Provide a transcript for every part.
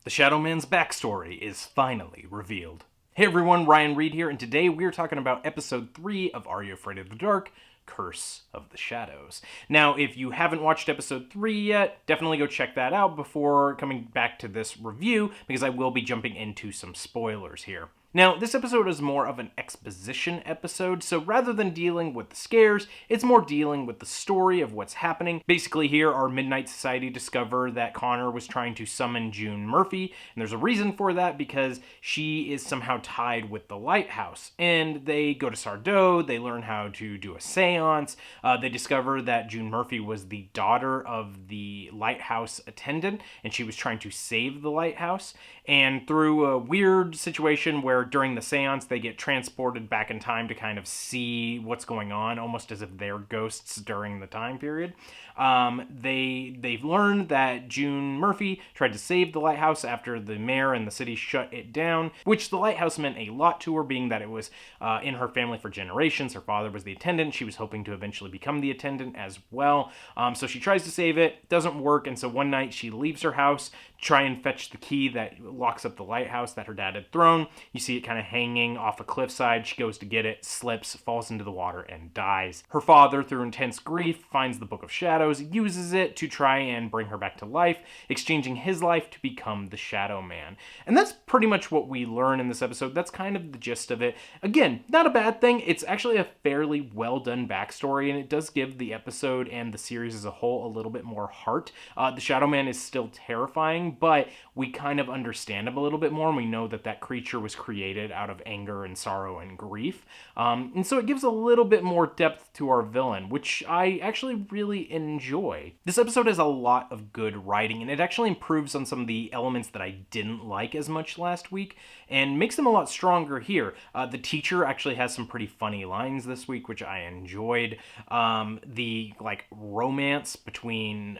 The Shadow Man's backstory is finally revealed. Hey everyone, Ryan Reed here, and today we're talking about episode 3 of Are You Afraid of the Dark? Curse of the Shadows. Now, if you haven't watched episode 3 yet, definitely go check that out before coming back to this review, because I will be jumping into some spoilers here. Now, this episode is more of an exposition episode, so rather than dealing with the scares, it's more dealing with the story of what's happening. Basically here, our Midnight Society discover that Connor was trying to summon June Murphy, and there's a reason for that because she is somehow tied with the lighthouse. And they go to Sardo, they learn how to do a seance, they discover that June Murphy was the daughter of the lighthouse attendant, and she was trying to save the lighthouse. And through a weird situation where during the seance they get transported back in time to kind of see what's going on, almost as if they're ghosts during the time period. They've learned that June Murphy tried to save the lighthouse after the mayor and the city shut it down, which the lighthouse meant a lot to her, being that it was in her family for generations. Her father was the attendant. She was hoping to eventually become the attendant as well. So she tries to save it, doesn't work, and so one night she leaves her house, try and fetch the key that locks up the lighthouse that her dad had thrown. You see it kind of hanging off a cliffside. She goes to get it, slips, falls into the water, and dies. Her father, through intense grief, finds the Book of Shadows, uses it to try and bring her back to life, exchanging his life to become the Shadow Man. And that's pretty much what we learn in this episode. That's kind of the gist of it. Again, not a bad thing. It's actually a fairly well done backstory, and it does give the episode and the series as a whole a little bit more heart. The Shadow Man is still terrifying, but we kind of understand him a little bit more, and we know that that creature was created out of anger and sorrow and grief. And so it gives a little bit more depth to our villain, which I actually really enjoy. This episode has a lot of good writing, and it actually improves on some of the elements that I didn't like as much last week, and makes them a lot stronger here. The teacher actually has some pretty funny lines this week, which I enjoyed. The romance between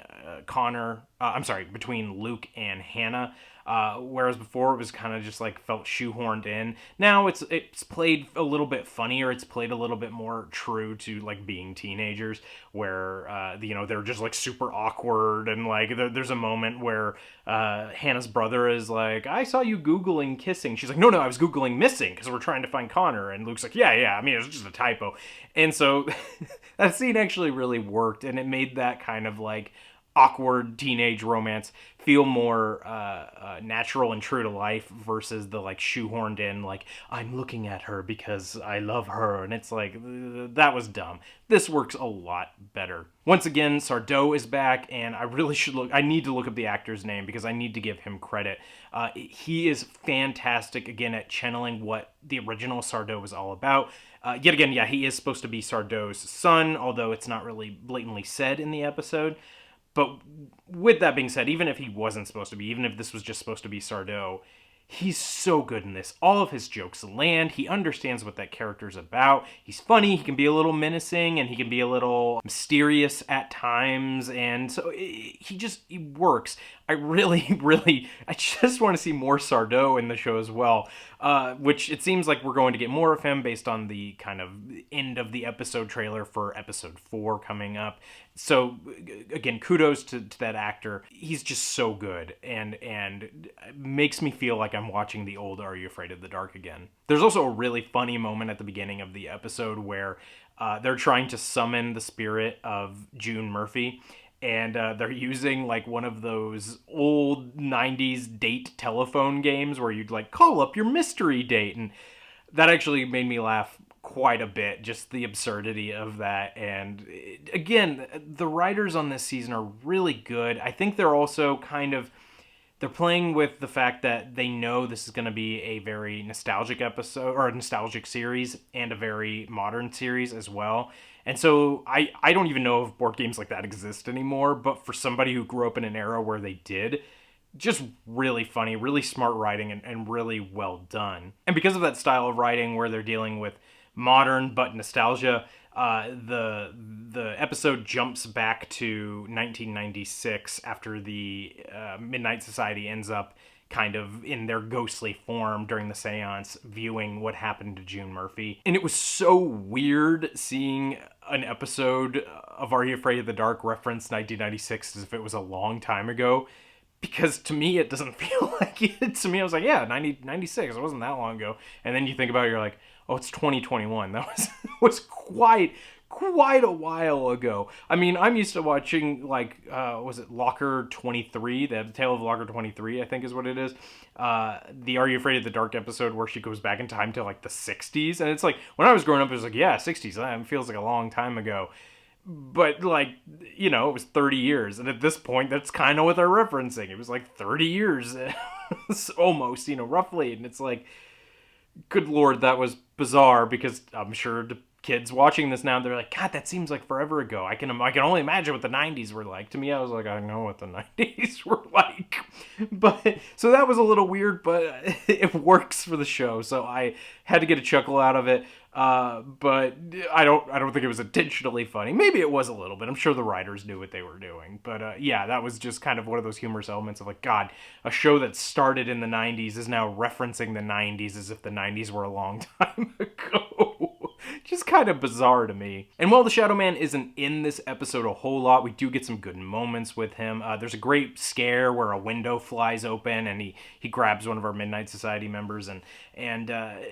between Luke and Hannah, whereas before it was kind of just felt shoehorned in. Now it's played a little bit funnier. It's played a little bit more true to being teenagers, where they're just super awkward, and there's a moment where Hannah's brother is like, "I saw you Googling kissing." She's like, "No, I was Googling missing because we're trying to find Connor." And Luke's like, "Yeah, I mean, it was just a typo." And so that scene actually really worked, and it made that kind of awkward teenage romance feel more natural and true to life versus the shoehorned in I'm looking at her because I love her, and it's that was dumb. This works a lot better. Once again, Sardo is back, and I need to look up the actor's name because I need to give him credit. He is fantastic again at channeling what the original Sardo was all about. Yet again, yeah, he is supposed to be Sardo's son, although it's not really blatantly said in the episode. But with that being said, even if he wasn't supposed to be, even if this was just supposed to be Sardo, he's so good in this. All of his jokes land. He understands what that character's about. He's funny. He can be a little menacing, and he can be a little mysterious at times. And so he works. I just want to see more Sardo in the show as well, which it seems like we're going to get more of him based on the kind of end of the episode trailer for episode 4 coming up. So again, kudos to that actor. He's just so good, and makes me feel like I'm watching the old Are You Afraid of the Dark again. There's also a really funny moment at the beginning of the episode where they're trying to summon the spirit of June Murphy, and they're using one of those old 90s date telephone games where you'd call up your mystery date, and that actually made me laugh quite a bit, just the absurdity of that. And again, the writers on this season are really good. I think they're also they're playing with the fact that they know this is going to be a very nostalgic episode, or a nostalgic series, and a very modern series as well. And so I don't even know if board games like that exist anymore, but for somebody who grew up in an era where they did, just really funny, really smart writing, and really well done. And because of that style of writing where they're dealing with modern but nostalgia, the episode jumps back to 1996 after the Midnight Society ends up kind of in their ghostly form during the seance, viewing what happened to June Murphy. And it was so weird seeing an episode of Are You Afraid of the Dark reference 1996 as if it was a long time ago, because to me it doesn't feel like it. To me, I was like, yeah, 96. It wasn't that long ago. And then you think about it, you're like, oh, it's 2021. That was quite a while ago. I mean, I'm used to watching, like, was it Locker 23? The Tale of Locker 23, I think is what it is. The Are You Afraid of the Dark episode where she goes back in time to, like, the 60s. And it's like, when I was growing up, it was like, yeah, 60s. It feels like a long time ago. But, like, you know, it was 30 years. And at this point, that's kind of what they're referencing. It was like 30 years almost, you know, roughly. And it's like, good Lord, that was bizarre, because I'm sure the kids watching this now, they're like, God, that seems like forever ago. I can only imagine what the 90s were like. To me, I was like, I know what the 90s were like. But so that was a little weird, but it works for the show. So I had to get a chuckle out of it. But I don't think it was intentionally funny. Maybe it was a little bit. I'm sure the writers knew what they were doing. But yeah, that was just kind of one of those humorous elements of like, God, a show that started in the 90s is now referencing the 90s as if the 90s were a long time ago. Just kind of bizarre to me. And while the Shadow Man isn't in this episode a whole lot, we do get some good moments with him. There's a great scare where a window flies open and he grabs one of our Midnight Society members, and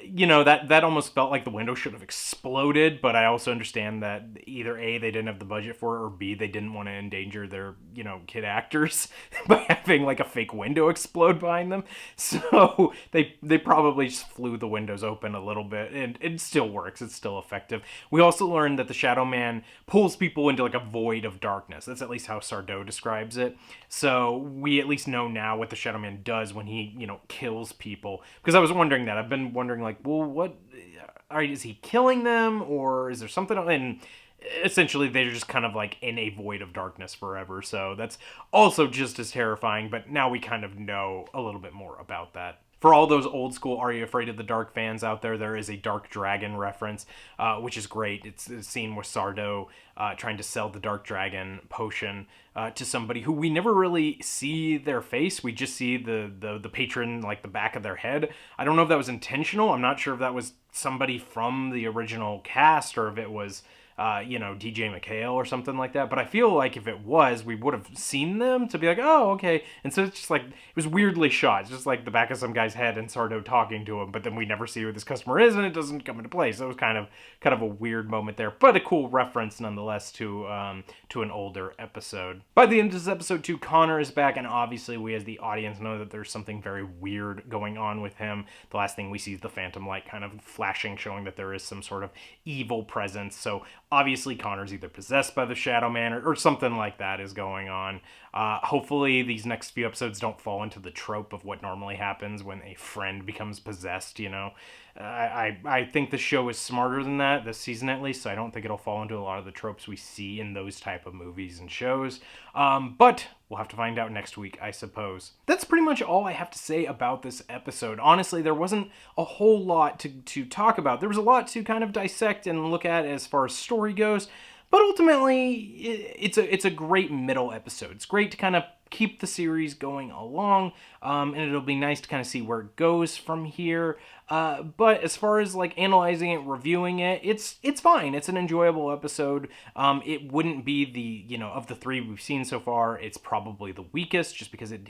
you know, that almost felt like the window should have exploded, but I also understand that either A, they didn't have the budget for it, or B, they didn't want to endanger their, you know, kid actors by having like a fake window explode behind them. So they probably just flew the windows open a little bit, and it still works. It's still effective. We also learned that the Shadow Man pulls people into like a void of darkness. That's at least how Sardo describes it. So we at least know now what the Shadow Man does when he, you know, kills people. Because I was wondering that. I've been wondering, like, well, what is he killing them, or is there something? And essentially they're just kind of like in a void of darkness forever. So that's also just as terrifying, but now we kind of know a little bit more about that. For all those old school Are You Afraid of the Dark fans out there, there is a Dark Dragon reference, which is great. It's a scene with Sardo trying to sell the Dark Dragon potion to somebody who we never really see their face. We just see the patron, like the back of their head. I don't know if that was intentional. I'm not sure if that was somebody from the original cast or if it was you know, DJ McHale or something like that. But I feel like if it was, we would have seen them to be like, oh, okay. And so it's just like, it was weirdly shot. It's just like the back of some guy's head and Sardo talking to him, but then we never see who this customer is and it doesn't come into play. So it was kind of a weird moment there, but a cool reference nonetheless to an older episode. By the end of this episode too, Connor is back, and obviously we as the audience know that there's something very weird going on with him. The last thing we see is the phantom light kind of flashing, showing that there is some sort of evil presence. So obviously Connor's either possessed by the Shadow Man or something like that is going on. Hopefully these next few episodes don't fall into the trope of what normally happens when a friend becomes possessed, you know. I think the show is smarter than that, this season at least, so I don't think it'll fall into a lot of the tropes we see in those type of movies and shows. But we'll have to find out next week, I suppose. That's pretty much all I have to say about this episode. Honestly, there wasn't a whole lot to talk about. There was a lot to kind of dissect and look at as far as story goes, but ultimately, it's a great middle episode. It's great to kind of keep the series going along, and it'll be nice to kind of see where it goes from here. But as far as like analyzing it, reviewing it, it's fine. It's an enjoyable episode. It wouldn't be the, you know, of the three we've seen so far, it's probably the weakest, just because it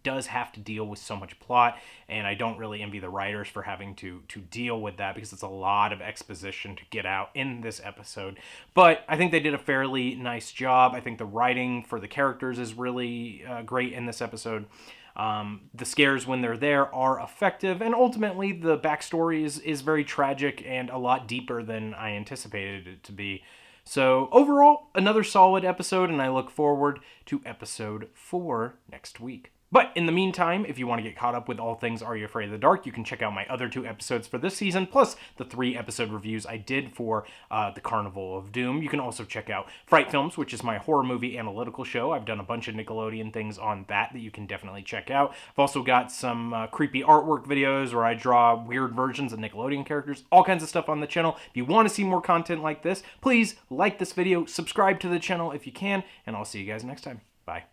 does have to deal with so much plot, and I don't really envy the writers for having to deal with that, because it's a lot of exposition to get out in this episode. But I think they did a fairly nice job. I think the writing for the characters is really great in this episode. The scares when they're there are effective, and ultimately the backstory is very tragic and a lot deeper than I anticipated it to be. So overall, another solid episode, and I look forward to episode 4 next week. But in the meantime, if you want to get caught up with all things Are You Afraid of the Dark, you can check out my other 2 episodes for this season, plus the 3 episode reviews I did for the Carnival of Doom. You can also check out Fright Films, which is my horror movie analytical show. I've done a bunch of Nickelodeon things on that you can definitely check out. I've also got some creepy artwork videos where I draw weird versions of Nickelodeon characters, all kinds of stuff on the channel. If you want to see more content like this, please like this video, subscribe to the channel if you can, and I'll see you guys next time. Bye.